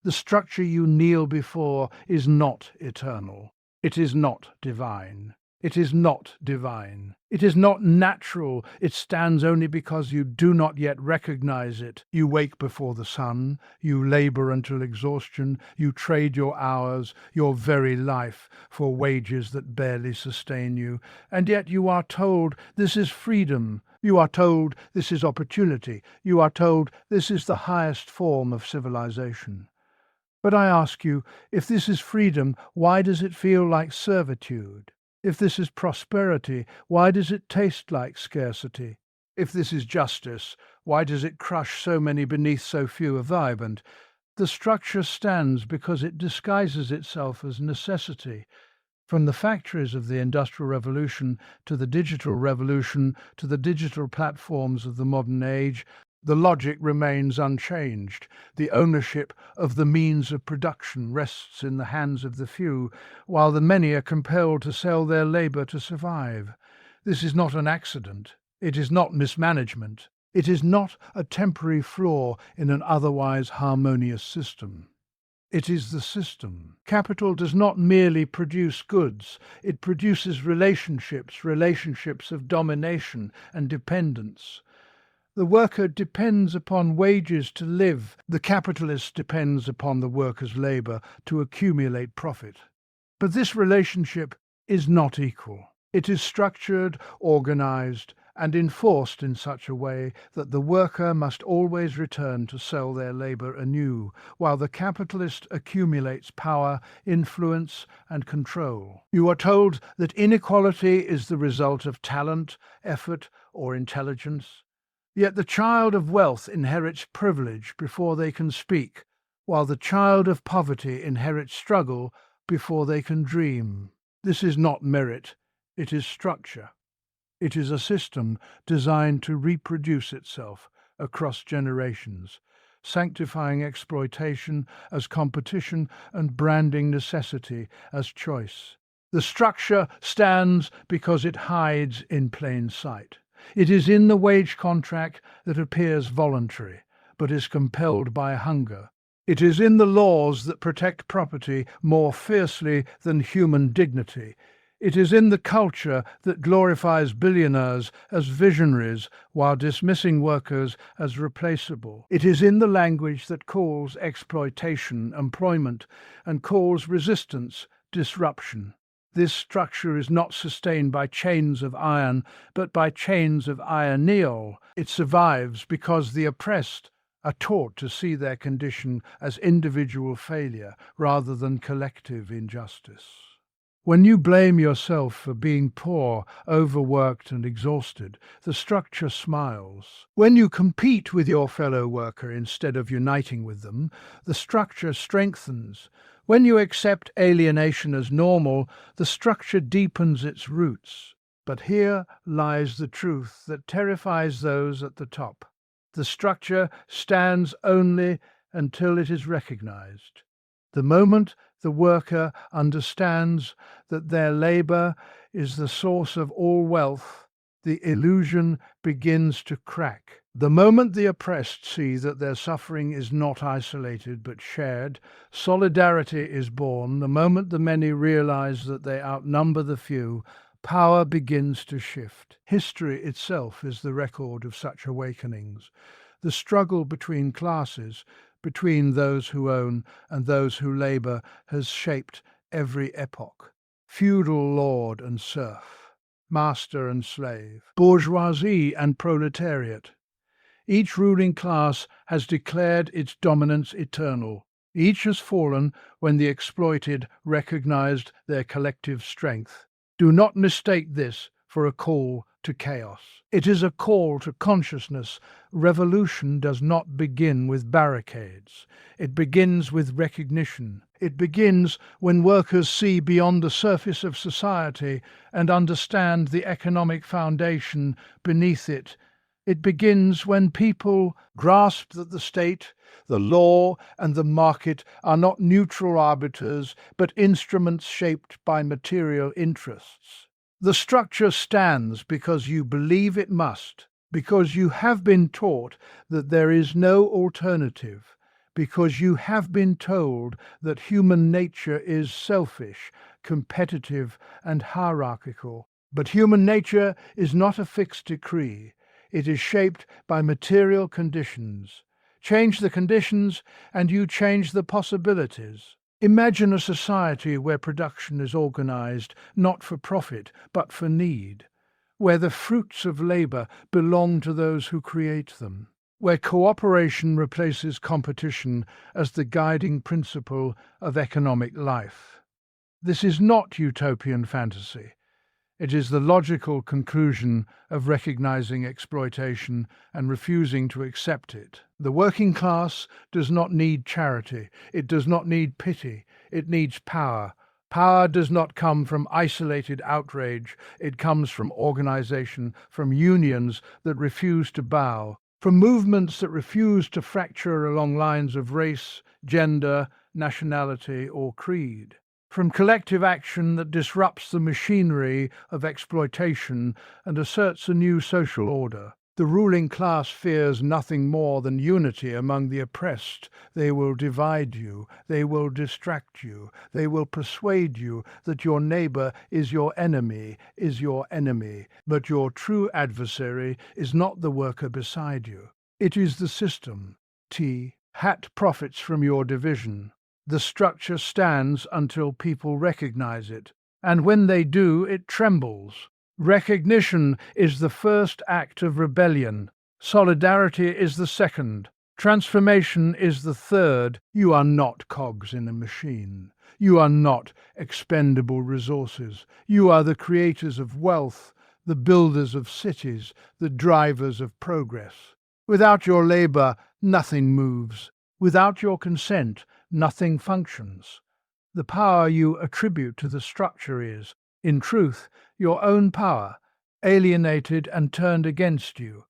The structure you kneel before is not eternal. It is not divine. It is not divine. It is not natural. It stands only because you do not yet recognize it. You wake before the sun. You labor until exhaustion. You trade your hours, your very life, for wages that barely sustain you. And yet you are told this is freedom. You are told this is opportunity. You are told this is the highest form of civilization. But I ask you, if this is freedom, why does it feel like servitude? If this is prosperity, why does it taste like scarcity? If this is justice, why does it crush so many beneath so few are vibrant? The structure stands because it disguises itself as necessity. From the factories of the Industrial Revolution to the digital revolution to the digital platforms of the modern age, the logic remains unchanged. The ownership of the means of production rests in the hands of the few, while the many are compelled to sell their labor to survive. This is not an accident. It is not mismanagement. It is not a temporary flaw in an otherwise harmonious system. It is the system. Capital does not merely produce goods, it produces relationships, relationships of domination and dependence. The worker depends upon wages to live. The capitalist depends upon the worker's labor to accumulate profit. But this relationship is not equal. It is structured, organized, and enforced in such a way that the worker must always return to sell their labor anew, while the capitalist accumulates power, influence, and control. You are told that inequality is the result of talent, effort, or intelligence. Yet the child of wealth inherits privilege before they can speak, while the child of poverty inherits struggle before they can dream. This is not merit, it is structure. It is a system designed to reproduce itself across generations, sanctifying exploitation as competition and branding necessity as choice. The structure stands because it hides in plain sight. It is in the wage contract that appears voluntary, but is compelled by hunger. It is in the laws that protect property more fiercely than human dignity. It is in the culture that glorifies billionaires as visionaries while dismissing workers as replaceable. It is in the language that calls exploitation employment and calls resistance disruption. This structure is not sustained by chains of iron, but by chains of iron. It survives because the oppressed are taught to see their condition as individual failure rather than collective injustice. When you blame yourself for being poor, overworked, and exhausted, the structure smiles. When you compete with your fellow worker instead of uniting with them, the structure strengthens. When you accept alienation as normal, the structure deepens its roots. But here lies the truth that terrifies those at the top. The structure stands only until it is recognized. The moment the worker understands that their labor is the source of all wealth, the illusion begins to crack. The moment the oppressed see that their suffering is not isolated but shared, solidarity is born. The moment the many realize that they outnumber the few, power begins to shift. History itself is the record of such awakenings. The struggle between classes, between those who own and those who labor, has shaped every epoch. Feudal lord and serf, master and slave, bourgeoisie and proletariat. Each ruling class has declared its dominance eternal. Each has fallen when the exploited recognized their collective strength. Do not mistake this for a call to chaos. It is a call to consciousness. Revolution does not begin with barricades. It begins with recognition. It begins when workers see beyond the surface of society and understand the economic foundation beneath it. It begins when people grasp that the state, the law, and the market are not neutral arbiters, but instruments shaped by material interests. The structure stands because you believe it must, because you have been taught that there is no alternative, because you have been told that human nature is selfish, competitive, and hierarchical. But human nature is not a fixed decree. It is shaped by material conditions. Change the conditions, and you change the possibilities. Imagine a society where production is organized not for profit, but for need, where the fruits of labor belong to those who create them, where cooperation replaces competition as the guiding principle of economic life. This is not utopian fantasy. It is the logical conclusion of recognizing exploitation and refusing to accept it. The working class does not need charity. It does not need pity. It needs power. Power does not come from isolated outrage. It comes from organization, from unions that refuse to bow, from movements that refuse to fracture along lines of race, gender, nationality, or creed, from collective action that disrupts the machinery of exploitation and asserts a new social order. The ruling class fears nothing more than unity among the oppressed. They will divide you, they will distract you, they will persuade you that your neighbor is your enemy, but your true adversary is not the worker beside you. It is the system. Hat profits from your division. The structure stands until people recognize it, and when they do, it trembles. Recognition is the first act of rebellion. Solidarity is the second. Transformation is the third. You are not cogs in a machine. You are not expendable resources. You are the creators of wealth, the builders of cities, the drivers of progress. Without your labor, nothing moves. Without your consent, nothing functions. The power you attribute to the structure is, in truth, your own power, alienated and turned against you.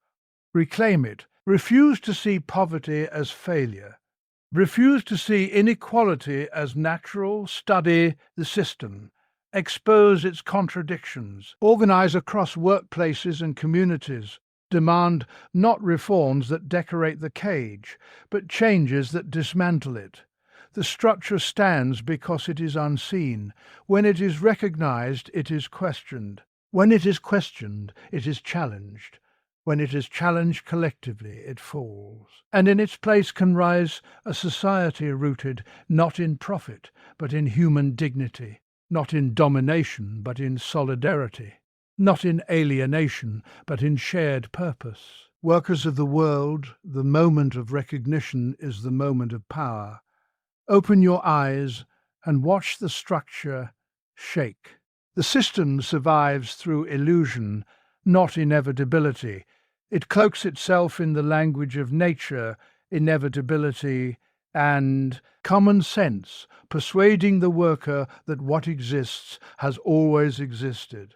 Reclaim it. Refuse to see poverty as failure. Refuse to see inequality as natural. Study the system. Expose its contradictions. Organize across workplaces and communities. Demand not reforms that decorate the cage, but changes that dismantle it. The structure stands because it is unseen. When it is recognized, it is questioned. When it is questioned, it is challenged. When it is challenged collectively, it falls. And in its place can rise a society rooted not in profit, but in human dignity, not in domination, but in solidarity, not in alienation, but in shared purpose. Workers of the world, the moment of recognition is the moment of power. Open your eyes and watch the structure shake. The system survives through illusion, not inevitability. It cloaks itself in the language of nature, inevitability, and common sense, persuading the worker that what exists has always existed,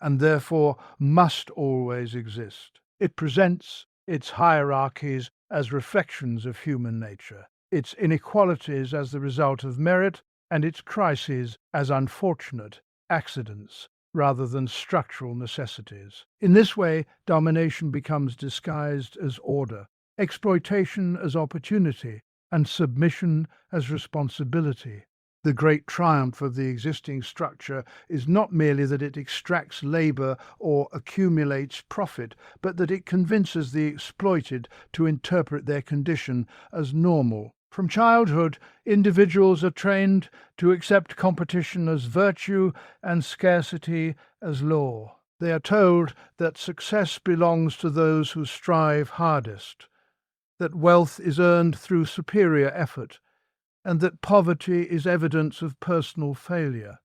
and therefore must always exist. It presents its hierarchies as reflections of human nature, its inequalities as the result of merit, and its crises as unfortunate accidents rather than structural necessities. In this way, domination becomes disguised as order, exploitation as opportunity, and submission as responsibility. The great triumph of the existing structure is not merely that it extracts labor or accumulates profit, but that it convinces the exploited to interpret their condition as normal. From childhood, individuals are trained to accept competition as virtue and scarcity as law. They are told that success belongs to those who strive hardest, that wealth is earned through superior effort, and that poverty is evidence of personal failure.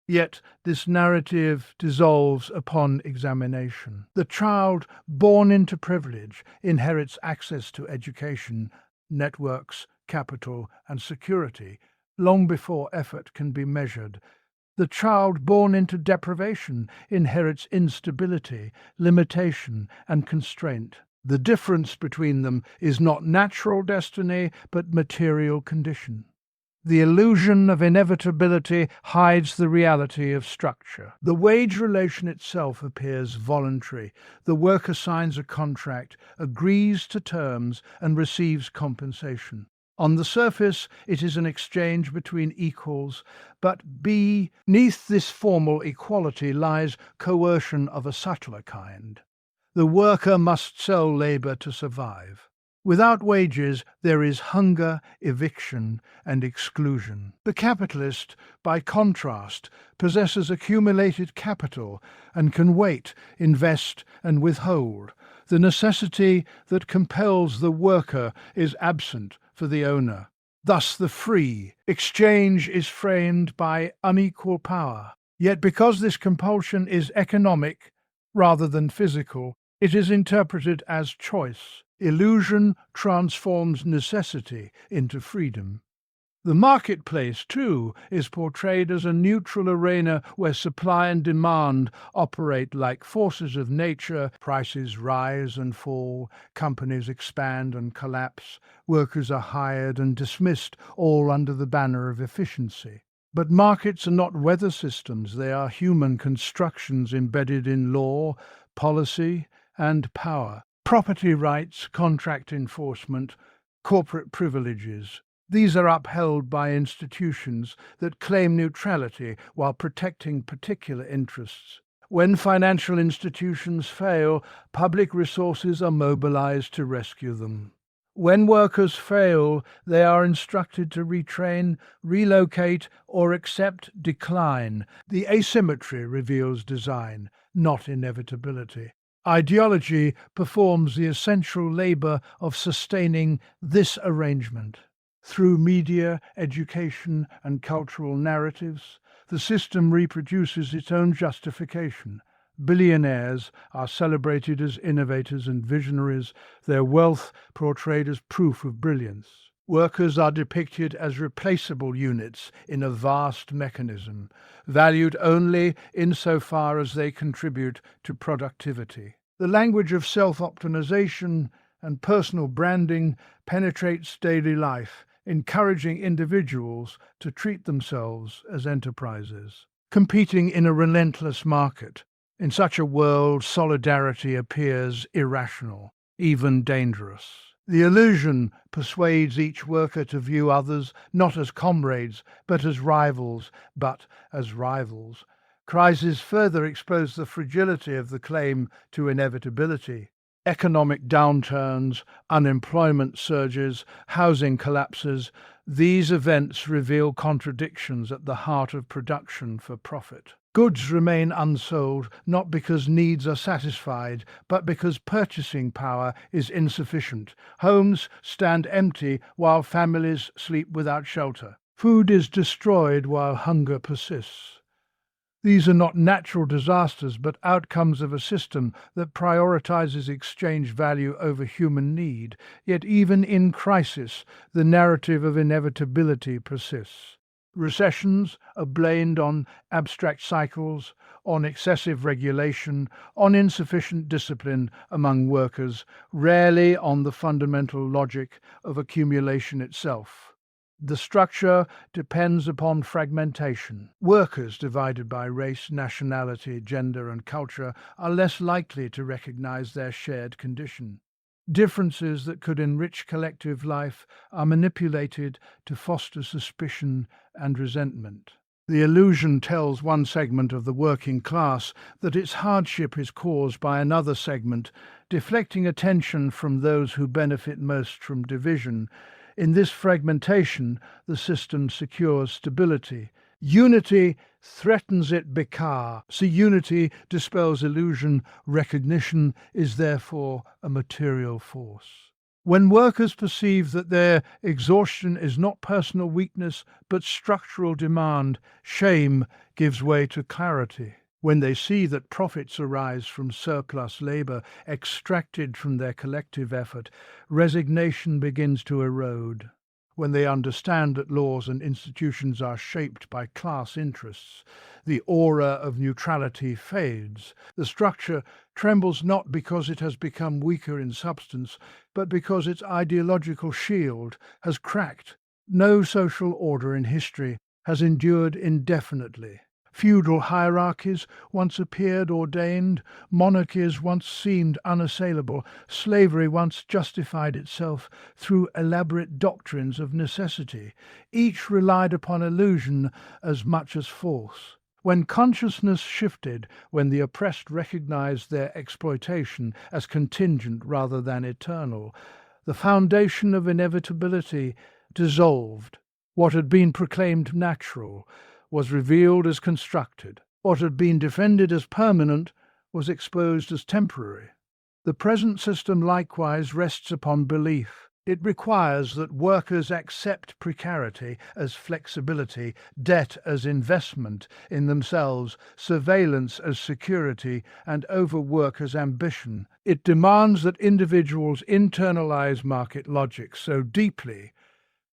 Yet this narrative dissolves upon examination. The child born into privilege inherits access to education, networks, capital, and security long before effort can be measured. The child born into deprivation inherits instability, limitation, and constraint. The difference between them is not natural destiny, but material condition. The illusion of inevitability hides the reality of structure. The wage relation itself appears voluntary. The worker signs a contract, agrees to terms, and receives compensation. On the surface, it is an exchange between equals, but beneath this formal equality lies coercion of a subtler kind. The worker must sell labor to survive. Without wages, there is hunger, eviction, and exclusion. The capitalist, by contrast, possesses accumulated capital and can wait, invest, and withhold. The necessity that compels the worker is absent for the owner. Thus, the free exchange is framed by unequal power. Yet, because this compulsion is economic rather than physical, it is interpreted as choice. Illusion transforms necessity into freedom. The marketplace, too, is portrayed as a neutral arena where supply and demand operate like forces of nature. Prices rise and fall, companies expand and collapse, workers are hired and dismissed, all under the banner of efficiency. But markets are not weather systems, they are human constructions embedded in law, policy, and power. Property rights, contract enforcement, corporate privileges. These are upheld by institutions that claim neutrality while protecting particular interests. When financial institutions fail, public resources are mobilized to rescue them. When workers fail, they are instructed to retrain, relocate, or accept decline. The asymmetry reveals design, not inevitability. Ideology performs the essential labor of sustaining this arrangement. Through media, education, and cultural narratives, the system reproduces its own justification. Billionaires are celebrated as innovators and visionaries, their wealth portrayed as proof of brilliance. Workers are depicted as replaceable units in a vast mechanism, valued only insofar as they contribute to productivity. The language of self-optimization and personal branding penetrates daily life, encouraging individuals to treat themselves as enterprises, competing in a relentless market. In such a world, solidarity appears irrational, even dangerous. The illusion persuades each worker to view others not as comrades, but as rivals. Crises further expose the fragility of the claim to inevitability. Economic downturns, unemployment surges, housing collapses, these events reveal contradictions at the heart of production for profit. Goods remain unsold not because needs are satisfied, but because purchasing power is insufficient. Homes stand empty while families sleep without shelter. Food is destroyed while hunger persists. These are not natural disasters, but outcomes of a system that prioritizes exchange value over human need. Yet even in crisis, the narrative of inevitability persists. Recessions are blamed on abstract cycles, on excessive regulation, on insufficient discipline among workers, rarely on the fundamental logic of accumulation itself. The structure depends upon fragmentation. Workers divided by race, nationality, gender, and culture are less likely to recognize their shared condition. Differences that could enrich collective life are manipulated to foster suspicion and resentment. The illusion tells one segment of the working class that its hardship is caused by another segment, deflecting attention from those who benefit most from division. In this fragmentation, the system secures stability. Unity threatens it because unity dispels illusion. Recognition is therefore a material force. When workers perceive that their exhaustion is not personal weakness but structural demand, shame gives way to clarity. When they see that profits arise from surplus labor extracted from their collective effort, resignation begins to erode. When they understand that laws and institutions are shaped by class interests, the aura of neutrality fades. The structure trembles not because it has become weaker in substance, but because its ideological shield has cracked. No social order in history has endured indefinitely. Feudal hierarchies once appeared ordained, monarchies once seemed unassailable, slavery once justified itself through elaborate doctrines of necessity. Each relied upon illusion as much as force. When consciousness shifted, when the oppressed recognized their exploitation as contingent rather than eternal, the foundation of inevitability dissolved. What had been proclaimed natural was revealed as constructed. What had been defended as permanent was exposed as temporary. The present system likewise rests upon belief. It requires that workers accept precarity as flexibility, debt as investment in themselves, surveillance as security, and overwork as ambition. It demands that individuals internalize market logic so deeply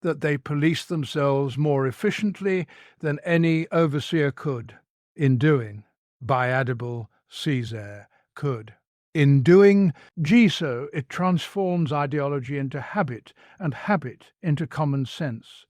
that they police themselves more efficiently than any overseer could. In doing, Biadable Caesar could. In doing, Giso, it transforms ideology into habit and habit into common sense.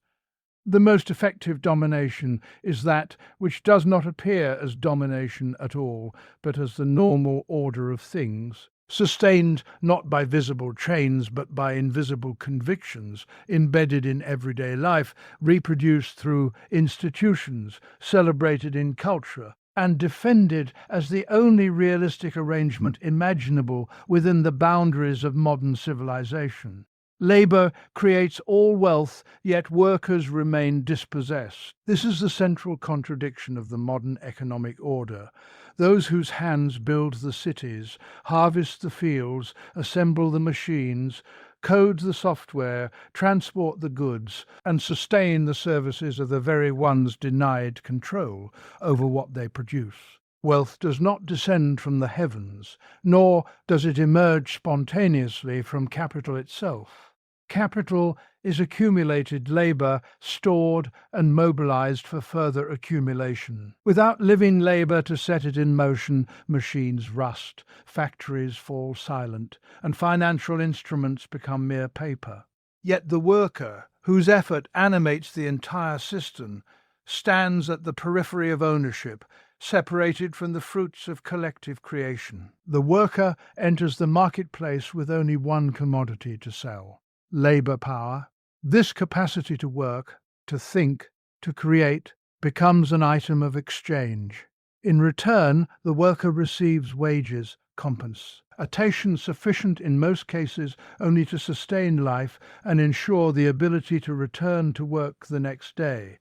The most effective domination is that which does not appear as domination at all, but as the normal order of things, sustained not by visible chains but by invisible convictions, embedded in everyday life, reproduced through institutions, celebrated in culture, and defended as the only realistic arrangement imaginable within the boundaries of modern civilization. Labour creates all wealth, yet workers remain dispossessed. This is the central contradiction of the modern economic order. Those whose hands build the cities, harvest the fields, assemble the machines, code the software, transport the goods, and sustain the services are the very ones denied control over what they produce. Wealth does not descend from the heavens, nor does it emerge spontaneously from capital itself. Capital is accumulated labour, stored and mobilized for further accumulation. Without living labour to set it in motion, machines rust, factories fall silent, and financial instruments become mere paper. Yet the worker, whose effort animates the entire system, stands at the periphery of ownership, separated from the fruits of collective creation. The worker enters the marketplace with only one commodity to sell: labour power. This capacity to work, to think, to create, becomes an item of exchange. In return, the worker receives wages, compensation sufficient in most cases only to sustain life and ensure the ability to return to work the next day.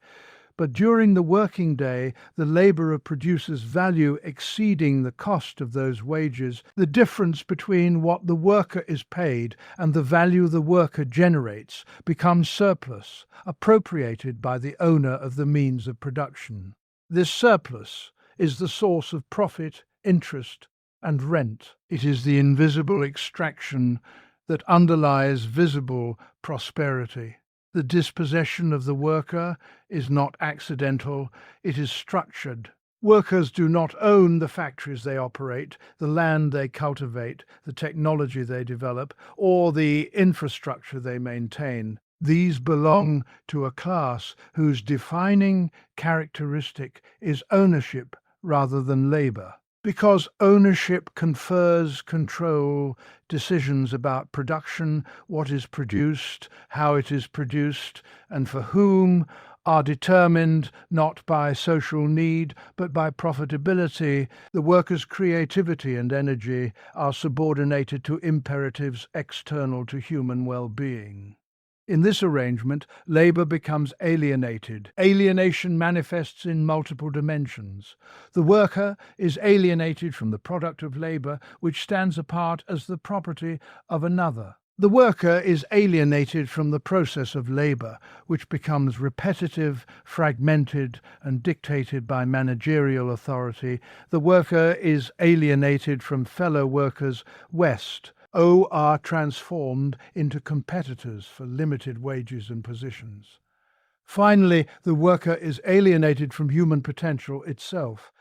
But during the working day, the labourer produces value exceeding the cost of those wages. The difference between what the worker is paid and the value the worker generates becomes surplus, appropriated by the owner of the means of production. This surplus is the source of profit, interest, and rent. It is the invisible extraction that underlies visible prosperity. The dispossession of the worker is not accidental, it is structured. Workers do not own the factories they operate, the land they cultivate, the technology they develop, or the infrastructure they maintain. These belong to a class whose defining characteristic is ownership rather than labor. Because ownership confers control, decisions about production, what is produced, how it is produced, and for whom are determined not by social need but by profitability. The worker's creativity and energy are subordinated to imperatives external to human well-being. In this arrangement, labour becomes alienated. Alienation manifests in multiple dimensions. The worker is alienated from the product of labour, which stands apart as the property of another. The worker is alienated from the process of labour, which becomes repetitive, fragmented, and dictated by managerial authority. The worker is alienated from fellow workers west, are transformed into competitors for limited wages and positions. Finally, the worker is alienated from human potential itself,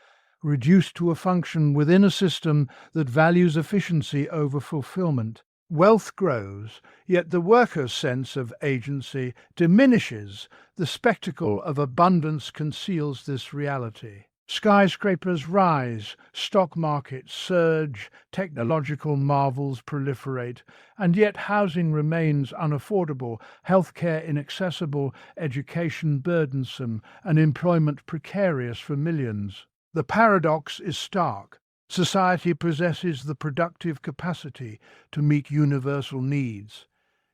reduced to a function within a system that values efficiency over fulfillment. Wealth grows, yet the worker's sense of agency diminishes. The spectacle of abundance conceals this reality. Skyscrapers rise, stock markets surge, technological marvels proliferate, and yet housing remains unaffordable, healthcare inaccessible, education burdensome, and employment precarious for millions. The paradox is stark. Society possesses the productive capacity to meet universal needs.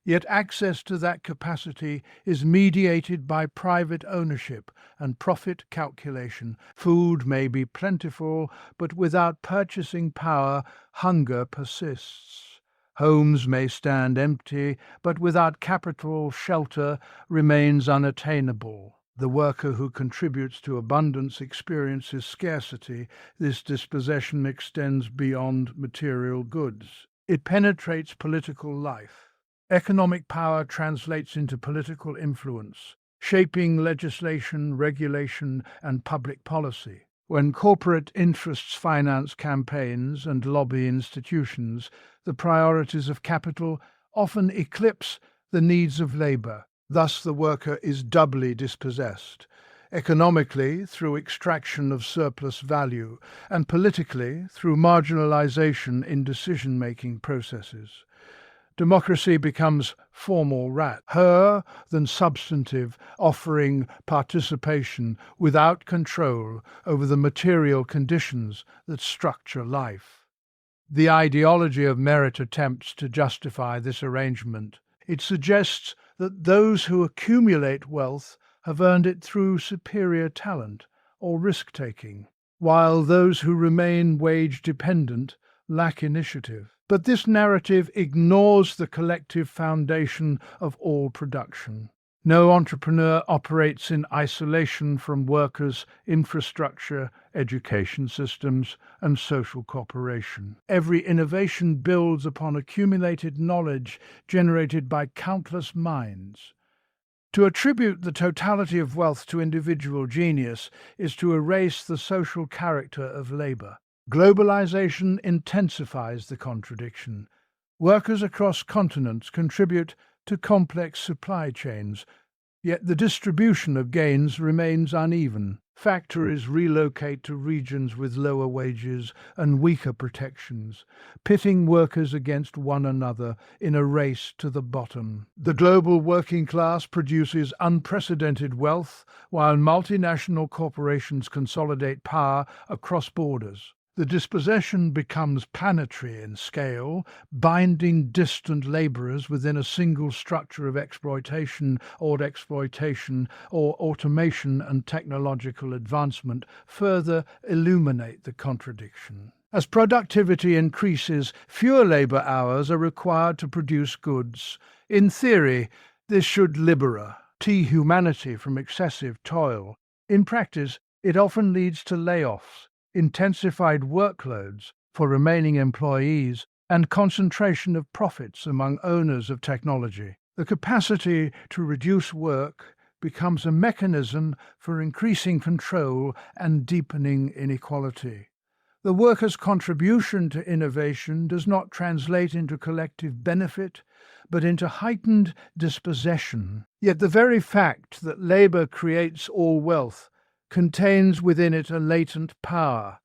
Yet access to that capacity is mediated by private ownership and profit calculation. Food may be plentiful, but without purchasing power, hunger persists. Homes may stand empty, but without capital, shelter remains unattainable. The worker who contributes to abundance experiences scarcity. This dispossession extends beyond material goods. It penetrates political life. Economic power translates into political influence, shaping legislation, regulation, and public policy. When corporate interests finance campaigns and lobby institutions, the priorities of capital often eclipse the needs of labor. Thus, the worker is doubly dispossessed. Economically, through extraction of surplus value, and politically, through marginalization in decision-making processes. Democracy becomes formal her than substantive, offering participation without control over the material conditions that structure life. The ideology of merit attempts to justify this arrangement. It suggests that those who accumulate wealth have earned it through superior talent or risk-taking, while those who remain wage-dependent lack initiative. But this narrative ignores the collective foundation of all production. No entrepreneur operates in isolation from workers, infrastructure, education systems, and social cooperation. Every innovation builds upon accumulated knowledge generated by countless minds. To attribute the totality of wealth to individual genius is to erase the social character of labor. Globalization intensifies the contradiction. Workers across continents contribute to complex supply chains, yet the distribution of gains remains uneven. Factories relocate to regions with lower wages and weaker protections, pitting workers against one another in a race to the bottom. The global working class produces unprecedented wealth, while multinational corporations consolidate power across borders. The dispossession becomes planetary in scale, binding distant laborers within a single structure of exploitation, or automation and technological advancement further illuminate the contradiction. As productivity increases, fewer labor hours are required to produce goods. In theory, this should liberate humanity from excessive toil. In practice, it often leads to layoffs, intensified workloads for remaining employees, and concentration of profits among owners of technology. The capacity to reduce work becomes a mechanism for increasing control and deepening inequality. The worker's contribution to innovation does not translate into collective benefit, but into heightened dispossession. Yet the very fact that labor creates all wealth contains within it a latent power.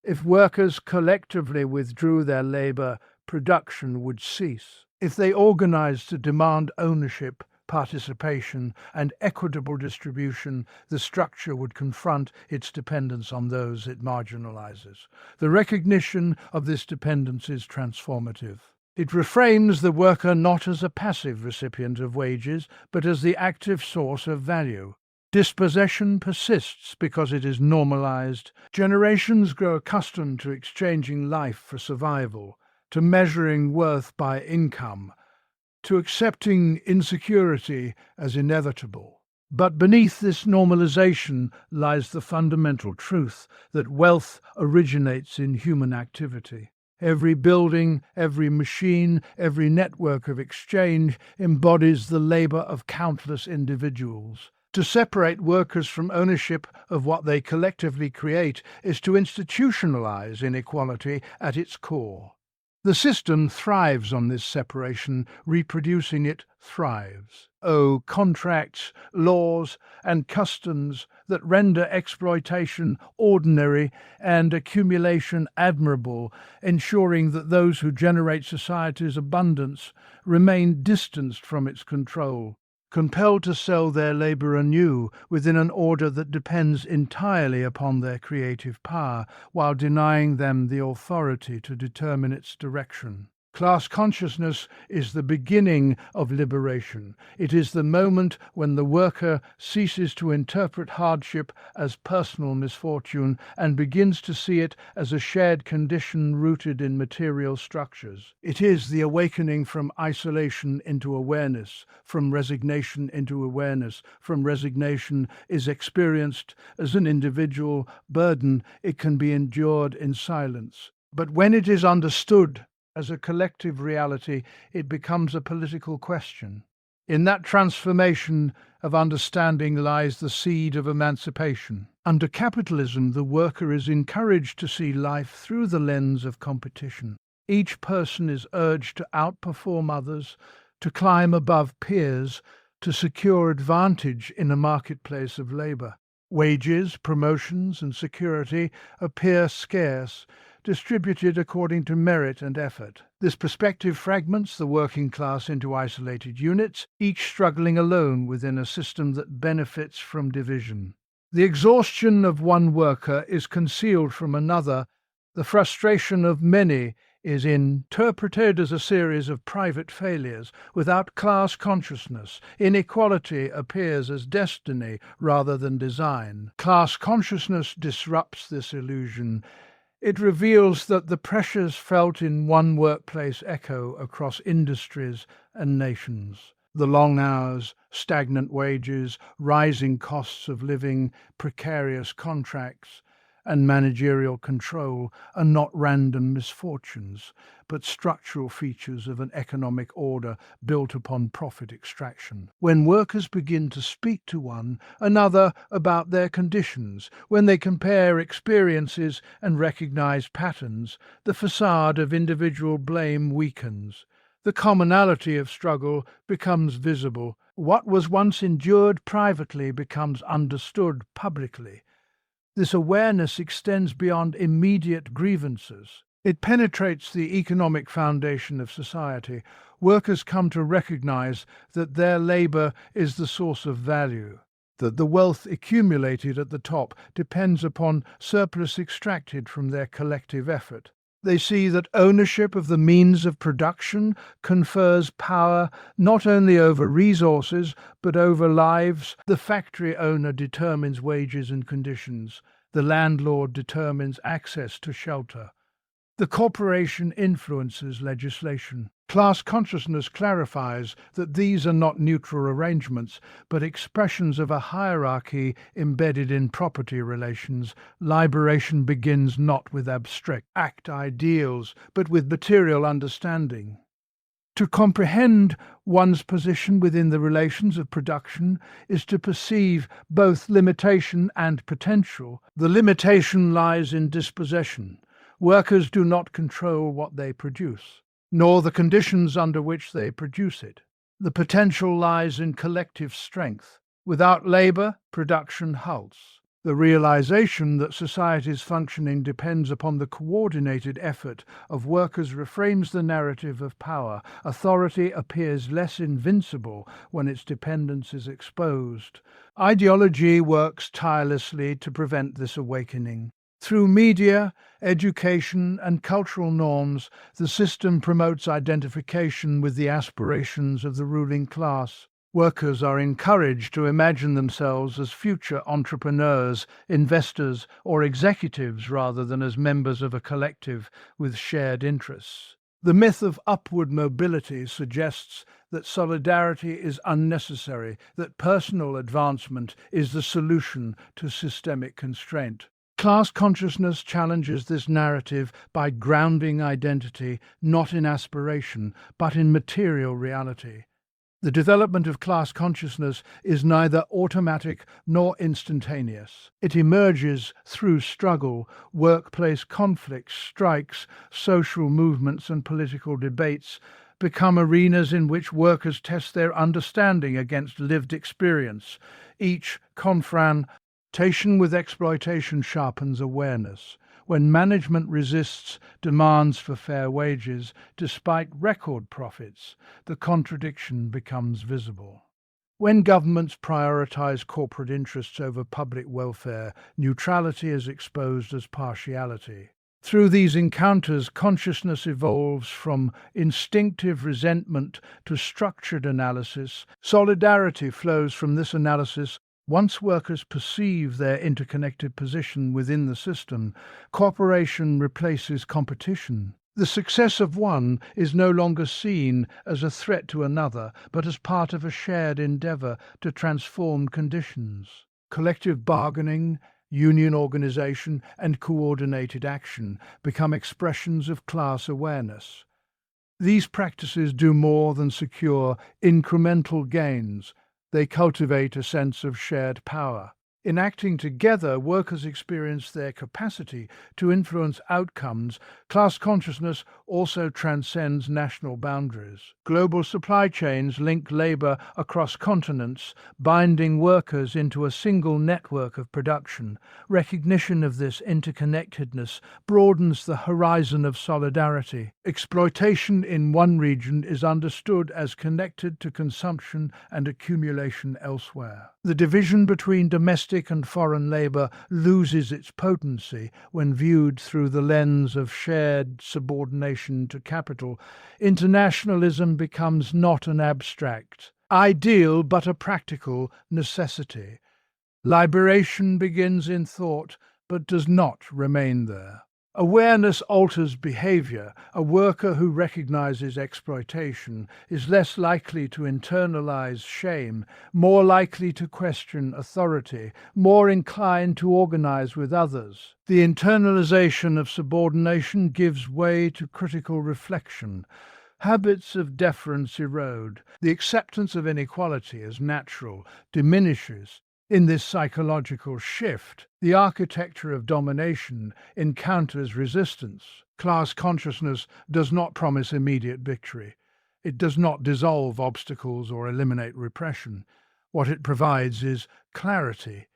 If workers collectively withdrew their labor, production would cease. If they organized to demand ownership, participation, and equitable distribution, the structure would confront its dependence on those it marginalizes. The recognition of this dependence is transformative. It reframes the worker not as a passive recipient of wages, but as the active source of value. Dispossession persists because it is normalized. Generations grow accustomed to exchanging life for survival, to measuring worth by income, to accepting insecurity as inevitable. But beneath this normalization lies the fundamental truth that wealth originates in human activity. Every building, every machine, every network of exchange embodies the labor of countless individuals. To separate workers from ownership of what they collectively create is to institutionalize inequality at its core. The system thrives on this separation, reproducing it thrives. Oh, contracts, laws, and customs that render exploitation ordinary and accumulation admirable, ensuring that those who generate society's abundance remain distanced from its control, compelled to sell their labor anew within an order that depends entirely upon their creative power, while denying them the authority to determine its direction. Class consciousness is the beginning of liberation. It is the moment when the worker ceases to interpret hardship as personal misfortune and begins to see it as a shared condition rooted in material structures. It is the awakening from isolation into awareness, from resignation into awareness. From resignation is experienced as an individual burden. It can be endured in silence. But when it is understood as a collective reality, it becomes a political question. In that transformation of understanding lies the seed of emancipation. Under capitalism, the worker is encouraged to see life through the lens of competition. Each person is urged to outperform others, to climb above peers, to secure advantage in a marketplace of labor. Wages, promotions, and security appear scarce, distributed according to merit and effort. This perspective fragments the working class into isolated units, each struggling alone within a system that benefits from division. The exhaustion of one worker is concealed from another. The frustration of many is interpreted as a series of private failures. Without class consciousness, inequality appears as destiny rather than design. Class consciousness disrupts this illusion. It reveals that the pressures felt in one workplace echo across industries and nations. The long hours, stagnant wages, rising costs of living, precarious contracts, and managerial control are not random misfortunes, but structural features of an economic order built upon profit extraction. When workers begin to speak to one another about their conditions, when they compare experiences and recognize patterns, the facade of individual blame weakens. The commonality of struggle becomes visible. What was once endured privately becomes understood publicly. This awareness extends beyond immediate grievances. It penetrates the economic foundation of society. Workers come to recognize that their labor is the source of value, that the wealth accumulated at the top depends upon surplus extracted from their collective effort. They see that ownership of the means of production confers power not only over resources, but over lives. The factory owner determines wages and conditions. The landlord determines access to shelter. The corporation influences legislation. Class consciousness clarifies that these are not neutral arrangements, but expressions of a hierarchy embedded in property relations. Liberation begins not with abstract ideals, but with material understanding. To comprehend one's position within the relations of production is to perceive both limitation and potential. The limitation lies in dispossession. Workers do not control what they produce, nor the conditions under which they produce it. The potential lies in collective strength. Without labor, production halts. The realization that society's functioning depends upon the coordinated effort of workers reframes the narrative of power. Authority appears less invincible when its dependence is exposed. Ideology works tirelessly to prevent this awakening. Through media, education, and cultural norms, the system promotes identification with the aspirations of the ruling class. Workers are encouraged to imagine themselves as future entrepreneurs, investors, or executives rather than as members of a collective with shared interests. The myth of upward mobility suggests that solidarity is unnecessary, that personal advancement is the solution to systemic constraint. Class consciousness challenges this narrative by grounding identity not in aspiration, but in material reality. The development of class consciousness is neither automatic nor instantaneous. It emerges through struggle, workplace conflicts, strikes, social movements, and political debates become arenas in which workers test their understanding against lived experience. Each confrontation with exploitation sharpens awareness. When management resists demands for fair wages despite record profits, the contradiction becomes visible. When governments prioritize corporate interests over public welfare, neutrality is exposed as partiality. Through these encounters, consciousness evolves from instinctive resentment to structured analysis. Solidarity flows from this analysis. Once workers perceive their interconnected position within the system, cooperation replaces competition. The success of one is no longer seen as a threat to another, but as part of a shared endeavor to transform conditions. Collective bargaining, union organization, and coordinated action become expressions of class awareness. These practices do more than secure incremental gains. They cultivate a sense of shared power. In acting together, workers experience their capacity to influence outcomes. Class consciousness also transcends national boundaries. Global supply chains link labor across continents, binding workers into a single network of production. Recognition of this interconnectedness broadens the horizon of solidarity. Exploitation in one region is understood as connected to consumption and accumulation elsewhere. The division between domestic and foreign labor loses its potency when viewed through the lens of shared subordination to capital. Internationalism becomes not an abstract ideal but a practical necessity. Liberation begins in thought but does not remain there. Awareness alters behavior. A worker who recognizes exploitation is less likely to internalize shame, more likely to question authority, more inclined to organize with others. The internalization of subordination gives way to critical reflection. Habits of deference erode. The acceptance of inequality as natural diminishes. In this psychological shift, the architecture of domination encounters resistance. Class consciousness does not promise immediate victory. It does not dissolve obstacles or eliminate repression. What it provides is clarity.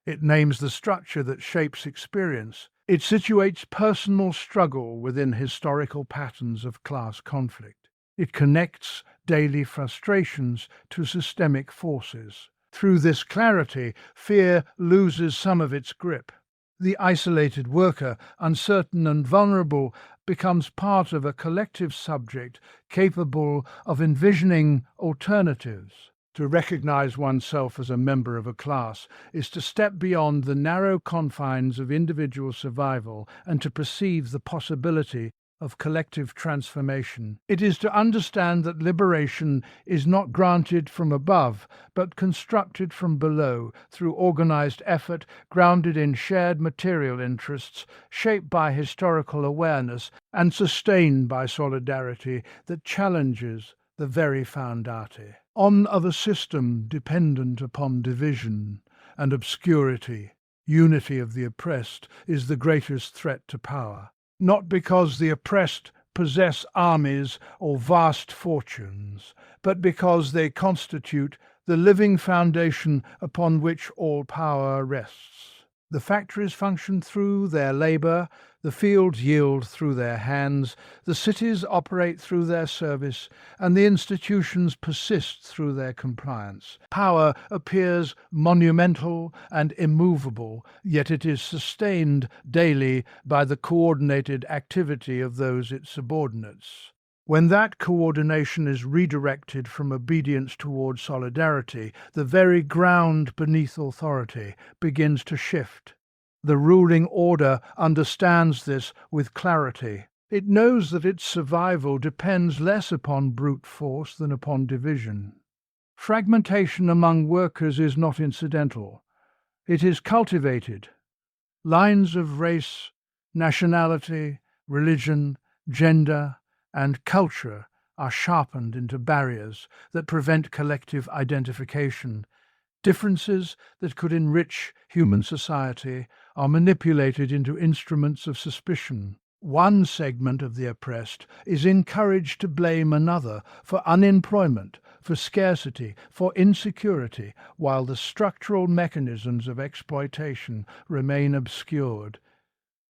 It names the structure that shapes experience. It situates personal struggle within historical patterns of class conflict. It connects daily frustrations to systemic forces. Through this clarity, fear loses some of its grip. The isolated worker, uncertain and vulnerable, becomes part of a collective subject capable of envisioning alternatives. To recognize oneself as a member of a class is to step beyond the narrow confines of individual survival and to perceive the possibility of collective transformation. It is to understand that liberation is not granted from above, but constructed from below through organized effort, grounded in shared material interests, shaped by historical awareness, and sustained by solidarity that challenges the very foundati. On of a system dependent upon division and obscurity, unity of the oppressed is the greatest threat to power. Not because the oppressed possess armies or vast fortunes, but because they constitute the living foundation upon which all power rests. The factories function through their labor, the fields yield through their hands, the cities operate through their service, and the institutions persist through their compliance. Power appears monumental and immovable, yet it is sustained daily by the coordinated activity of those it subordinates. When that coordination is redirected from obedience toward solidarity, the very ground beneath authority begins to shift. The ruling order understands this with clarity. It knows that its survival depends less upon brute force than upon division. Fragmentation among workers is not incidental. It is cultivated. Lines of race, nationality, religion, gender, and culture are sharpened into barriers that prevent collective identification. Differences that could enrich human society are manipulated into instruments of suspicion. One segment of the oppressed is encouraged to blame another for unemployment, for scarcity, for insecurity, while the structural mechanisms of exploitation remain obscured.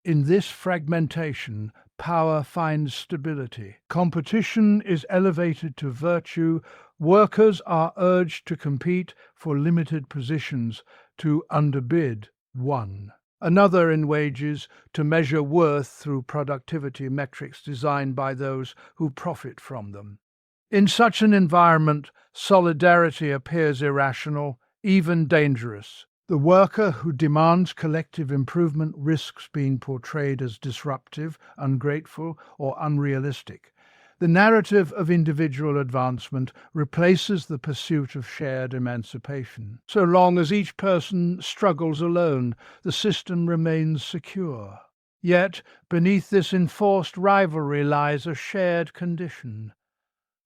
In this fragmentation, power finds stability. Competition is elevated to virtue. Workers are urged to compete for limited positions, to underbid one another in wages, to measure worth through productivity metrics designed by those who profit from them. In such an environment, solidarity appears irrational, even dangerous. The worker who demands collective improvement risks being portrayed as disruptive, ungrateful, or unrealistic. The narrative of individual advancement replaces the pursuit of shared emancipation. So long as each person struggles alone, the system remains secure. Yet, beneath this enforced rivalry lies a shared condition.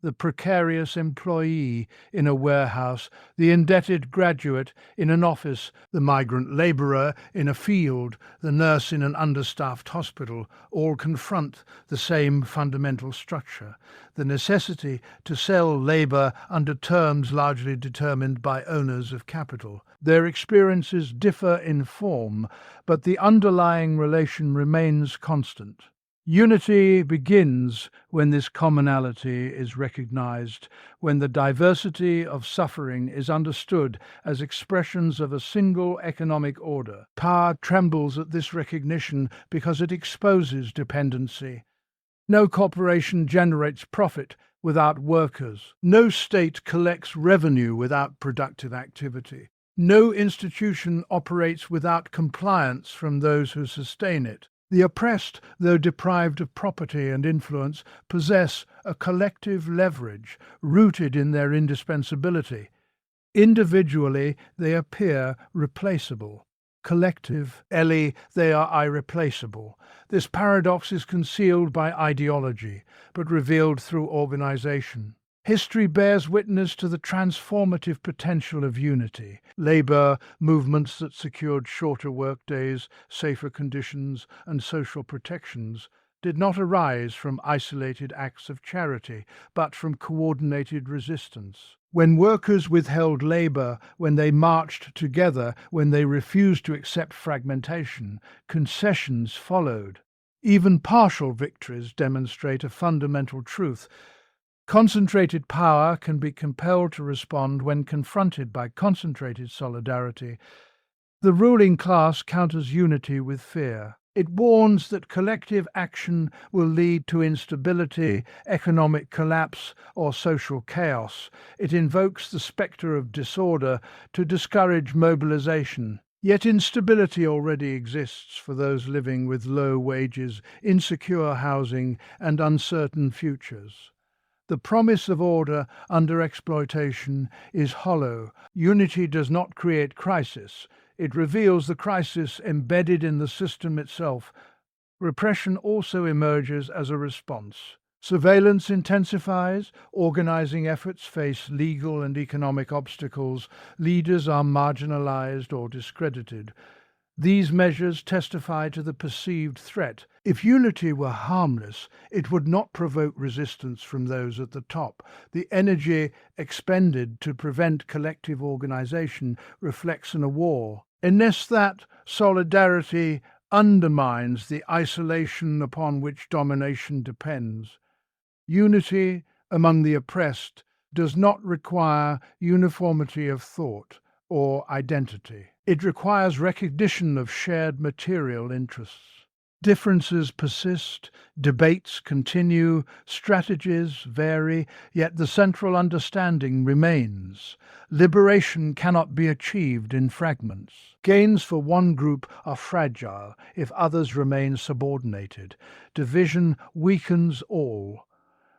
The precarious employee in a warehouse, the indebted graduate in an office, the migrant laborer in a field, the nurse in an understaffed hospital, all confront the same fundamental structure: the necessity to sell labor under terms largely determined by owners of capital. Their experiences differ in form, but the underlying relation remains constant. Unity begins when this commonality is recognized, when the diversity of suffering is understood as expressions of a single economic order. Power trembles at this recognition because it exposes dependency. No corporation generates profit without workers. No state collects revenue without productive activity. No institution operates without compliance from those who sustain it. The oppressed, though deprived of property and influence, possess a collective leverage rooted in their indispensability. Individually, they appear replaceable. Collectively, they are irreplaceable. This paradox is concealed by ideology, but revealed through organization. History bears witness to the transformative potential of unity. Labor movements that secured shorter workdays, safer conditions, and social protections did not arise from isolated acts of charity, but from coordinated resistance. When workers withheld labor, when they marched together, when they refused to accept fragmentation, concessions followed. Even partial victories demonstrate a fundamental truth. Concentrated power can be compelled to respond when confronted by concentrated solidarity. The ruling class counters unity with fear. It warns that collective action will lead to instability, economic collapse, or social chaos. It invokes the spectre of disorder to discourage mobilization. Yet instability already exists for those living with low wages, insecure housing, and uncertain futures. The promise of order under exploitation is hollow. Unity does not create crisis. It reveals the crisis embedded in the system itself. Repression also emerges as a response. Surveillance intensifies, organizing efforts face legal and economic obstacles, leaders are marginalized or discredited. These measures testify to the perceived threat. If unity were harmless, it would not provoke resistance from those at the top. The energy expended to prevent collective organization reflects a war. Unless that solidarity undermines the isolation upon which domination depends. Unity among the oppressed does not require uniformity of thought or identity. It requires recognition of shared material interests. Differences persist, debates continue, strategies vary, yet the central understanding remains. Liberation cannot be achieved in fragments. Gains for one group are fragile if others remain subordinated. Division weakens all.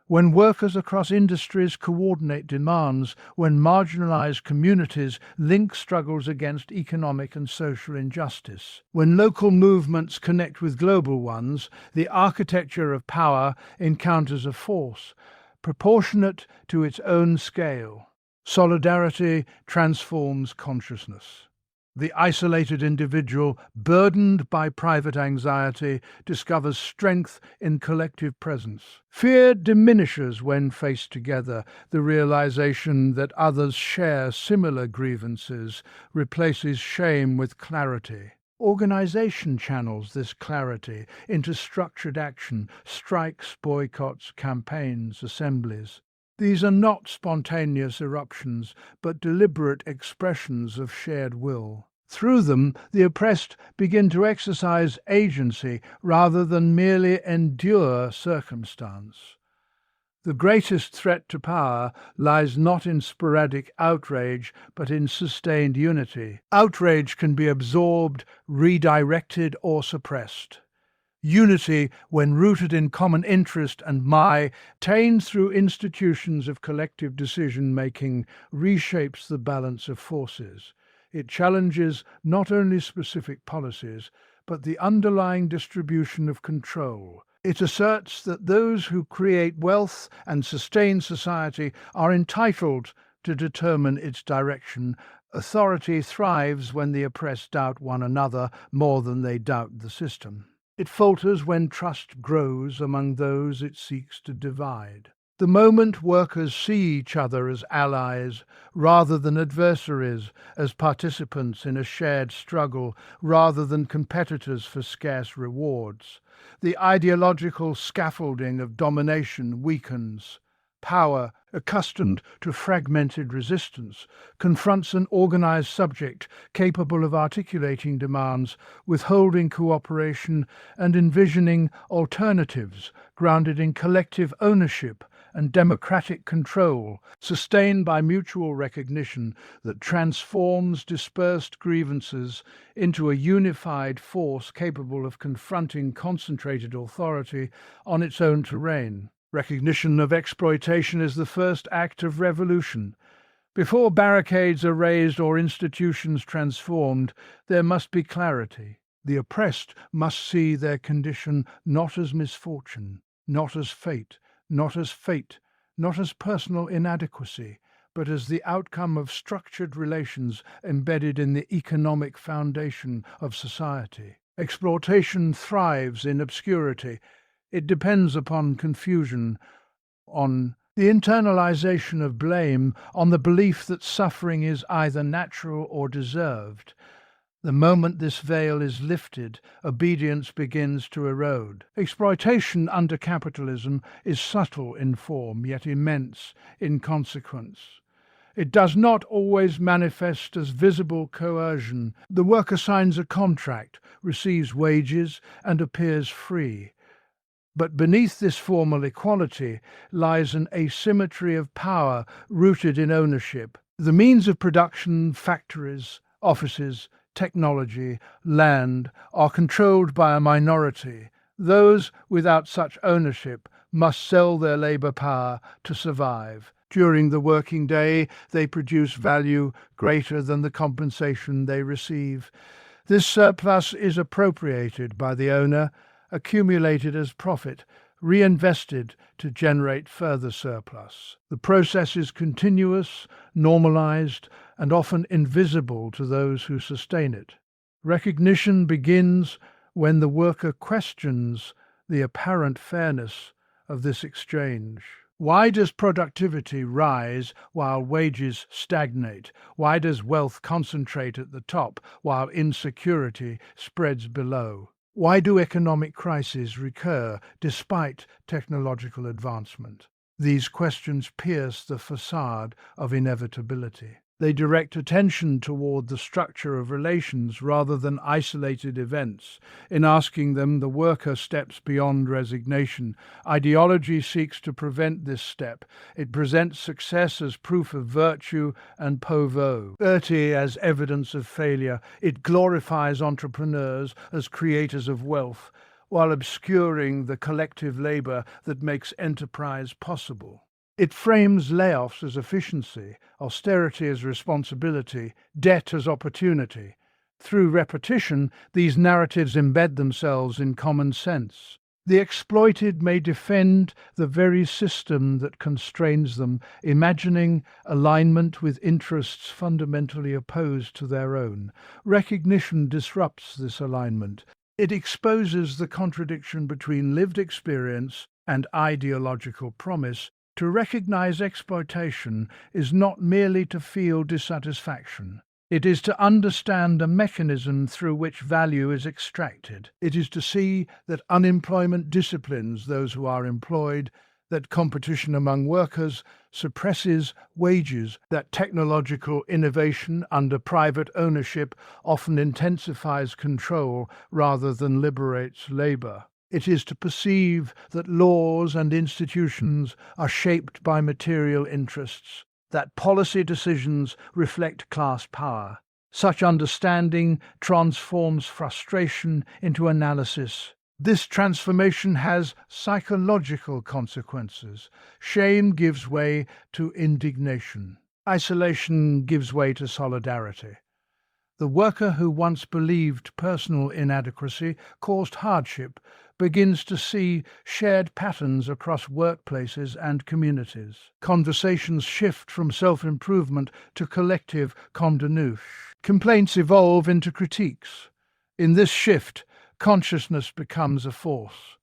When workers across industries coordinate demands, when marginalized communities link struggles against economic and social injustice, when local movements connect with global ones, the architecture of power encounters a force. proportionate to its own scale. Solidarity transforms consciousness. The isolated individual, burdened by private anxiety, discovers strength in collective presence. Fear diminishes when faced together. The realization that others share similar grievances replaces shame with clarity. Organization channels this clarity into structured action, strikes, boycotts, campaigns, assemblies. These are not spontaneous eruptions, but deliberate expressions of shared will. Through them, the oppressed begin to exercise agency rather than merely endure circumstance. The greatest threat to power lies not in sporadic outrage, but in sustained unity. Outrage can be absorbed, redirected, or suppressed. Unity, when rooted in common interest and attained through institutions of collective decision-making, reshapes the balance of forces. It challenges not only specific policies, but the underlying distribution of control. It asserts that those who create wealth and sustain society are entitled to determine its direction. Authority thrives when the oppressed doubt one another more than they doubt the system. It falters when trust grows among those it seeks to divide. The moment workers see each other as allies rather than adversaries, as participants in a shared struggle rather than competitors for scarce rewards, the ideological scaffolding of domination weakens. Power, accustomed to fragmented resistance, confronts an organized subject capable of articulating demands, withholding cooperation, and envisioning alternatives grounded in collective ownership and democratic control, sustained by mutual recognition that transforms dispersed grievances into a unified force capable of confronting concentrated authority on its own terrain. Recognition of exploitation is the first act of revolution. Before barricades are raised or institutions transformed, there must be clarity. The oppressed must see their condition not as misfortune, not as fate, not as personal inadequacy, but as the outcome of structured relations embedded in the economic foundation of society. Exploitation thrives in obscurity. It depends upon confusion, on the internalization of blame, on the belief that suffering is either natural or deserved. The moment this veil is lifted, obedience begins to erode. Exploitation under capitalism is subtle in form, yet immense in consequence. It does not always manifest as visible coercion. The worker signs a contract, receives wages, and appears free. But beneath this formal equality lies an asymmetry of power rooted in ownership. The means of production, factories, offices, technology, land, are controlled by a minority. Those without such ownership must sell their labor power to survive. During the working day, they produce value greater than the compensation they receive. This surplus is appropriated by the owner, accumulated as profit, reinvested to generate further surplus. The process is continuous, normalized, and often invisible to those who sustain it. Recognition begins when the worker questions the apparent fairness of this exchange. Why does productivity rise while wages stagnate? Why does wealth concentrate at the top while insecurity spreads below? Why do economic crises recur despite technological advancement? These questions pierce the facade of inevitability. They direct attention toward the structure of relations rather than isolated events. In asking them, the worker steps beyond resignation. Ideology seeks to prevent this step. It presents success as proof of virtue and poverty as evidence of failure. It glorifies entrepreneurs as creators of wealth, while obscuring the collective labor that makes enterprise possible. It frames layoffs as efficiency, austerity as responsibility, debt as opportunity. Through repetition, these narratives embed themselves in common sense. The exploited may defend the very system that constrains them, imagining alignment with interests fundamentally opposed to their own. Recognition disrupts this alignment. It exposes the contradiction between lived experience and ideological promise. To recognize exploitation is not merely to feel dissatisfaction. It is to understand the mechanism through which value is extracted. It is to see that unemployment disciplines those who are employed, that competition among workers suppresses wages, that technological innovation under private ownership often intensifies control rather than liberates labor. It is to perceive that laws and institutions are shaped by material interests, that policy decisions reflect class power. Such understanding transforms frustration into analysis. This transformation has psychological consequences. Shame gives way to indignation. Isolation gives way to solidarity. The worker who once believed personal inadequacy caused hardship begins to see shared patterns across workplaces and communities. Conversations shift from self-improvement to collective condamnation. Complaints evolve into critiques. In this shift, consciousness becomes a force.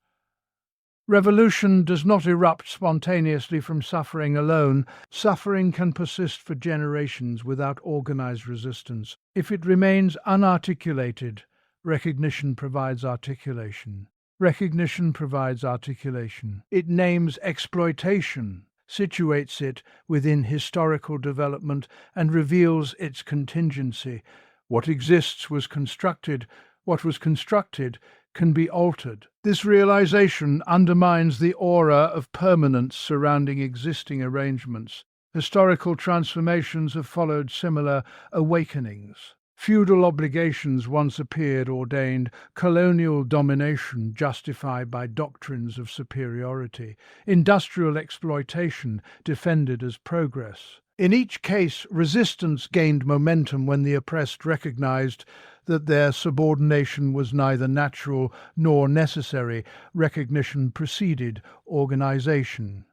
Revolution does not erupt spontaneously from suffering alone. Suffering can persist for generations without organized resistance. If it remains unarticulated, recognition provides articulation. Recognition provides articulation. It names exploitation, situates it within historical development, and reveals its contingency. What exists was constructed. What was constructed can be altered. This realization undermines the aura of permanence surrounding existing arrangements. Historical transformations have followed similar awakenings. Feudal obligations once appeared ordained, colonial domination justified by doctrines of superiority, industrial exploitation defended as progress. In each case, resistance gained momentum when the oppressed recognized that their subordination was neither natural nor necessary. Recognition preceded organization.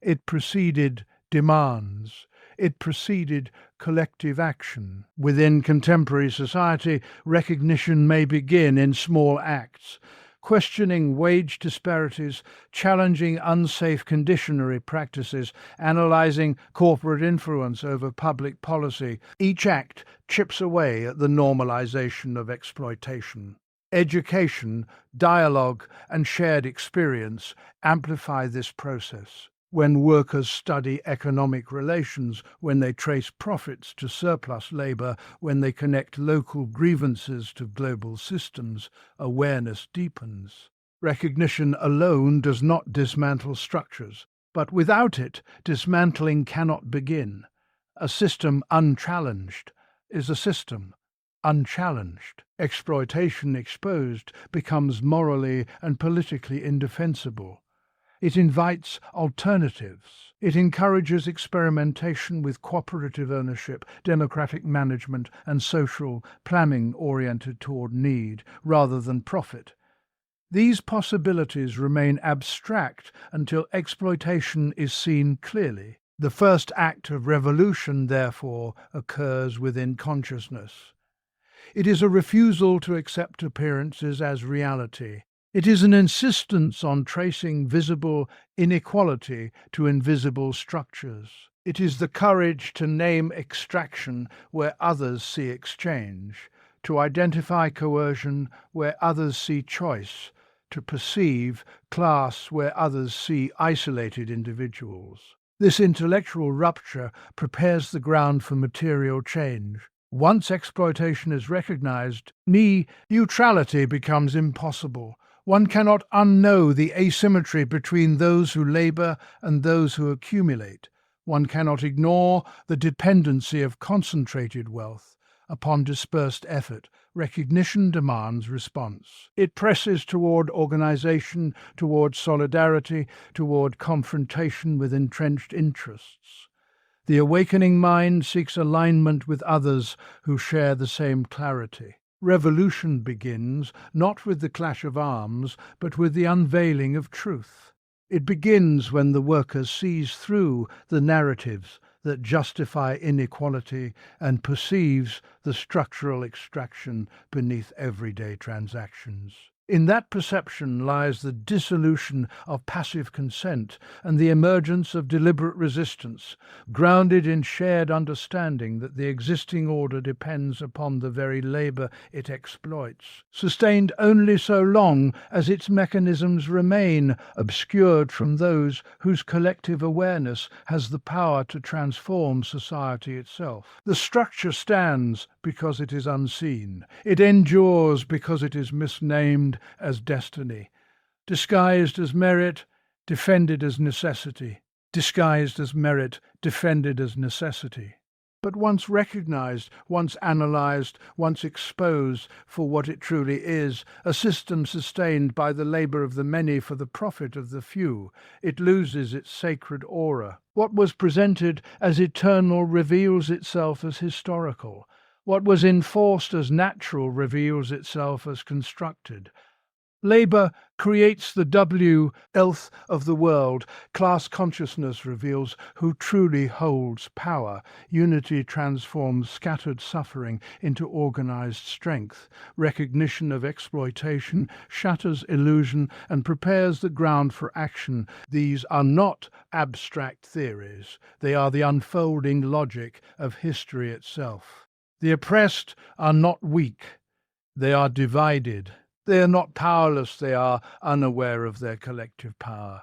It preceded demands. It preceded collective action. Within contemporary society, recognition may begin in small acts, questioning wage disparities, challenging unsafe conditionary practices, analyzing corporate influence over public policy. Each act chips away at the normalization of exploitation. Education, dialogue, and shared experience amplify this process. When workers study economic relations, when they trace profits to surplus labor, when they connect local grievances to global systems, awareness deepens. Recognition alone does not dismantle structures, but without it, dismantling cannot begin. A system unchallenged is a system unchallenged. Exploitation exposed becomes morally and politically indefensible. It invites alternatives. It encourages experimentation with cooperative ownership, democratic management, and social planning oriented toward need rather than profit. These possibilities remain abstract until exploitation is seen clearly. The first act of revolution, therefore, occurs within consciousness. It is a refusal to accept appearances as reality. It is an insistence on tracing visible inequality to invisible structures. It is the courage to name extraction where others see exchange, to identify coercion where others see choice, to perceive class where others see isolated individuals. This intellectual rupture prepares the ground for material change. Once exploitation is recognized, neutrality becomes impossible. One cannot unknow the asymmetry between those who labor and those who accumulate. One cannot ignore the dependency of concentrated wealth upon dispersed effort. Recognition demands response. It presses toward organization, toward solidarity, toward confrontation with entrenched interests. The awakening mind seeks alignment with others who share the same clarity. Revolution begins not with the clash of arms, but with the unveiling of truth. It begins when the worker sees through the narratives that justify inequality and perceives the structural extraction beneath everyday transactions. In that perception lies the dissolution of passive consent and the emergence of deliberate resistance, grounded in shared understanding that the existing order depends upon the very labor it exploits, sustained only so long as its mechanisms remain obscured from those whose collective awareness has the power to transform society itself. The structure stands because it is unseen. It endures because it is misnamed as destiny, disguised as merit, defended as necessity, disguised as merit, defended as necessity. But once recognized, once analyzed, once exposed for what it truly is, a system sustained by the labor of the many for the profit of the few, it loses its sacred aura. What was presented as eternal reveals itself as historical. What was enforced as natural reveals itself as constructed. Labor creates the wealth of the world. Class consciousness reveals who truly holds power. Unity transforms scattered suffering into organized strength. Recognition of exploitation shatters illusion and prepares the ground for action. These are not abstract theories. They are the unfolding logic of history itself. The oppressed are not weak. They are divided. They are not powerless, they are unaware of their collective power.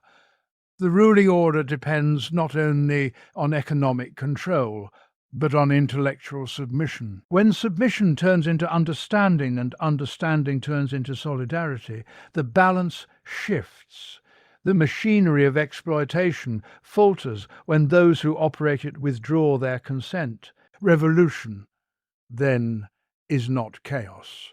The ruling order depends not only on economic control, but on intellectual submission. When submission turns into understanding and understanding turns into solidarity, the balance shifts. The machinery of exploitation falters when those who operate it withdraw their consent. Revolution, then, is not chaos.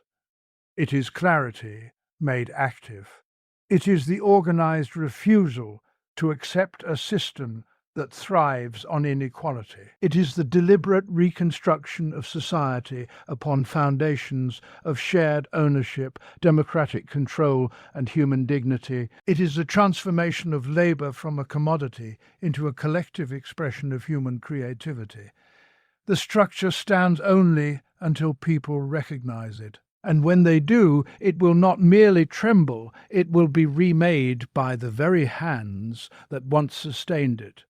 It is clarity made active. It is the organized refusal to accept a system that thrives on inequality. It is the deliberate reconstruction of society upon foundations of shared ownership, democratic control, and human dignity. It is the transformation of labor from a commodity into a collective expression of human creativity. The structure stands only until people recognize it. And when they do, it will not merely tremble, it will be remade by the very hands that once sustained it.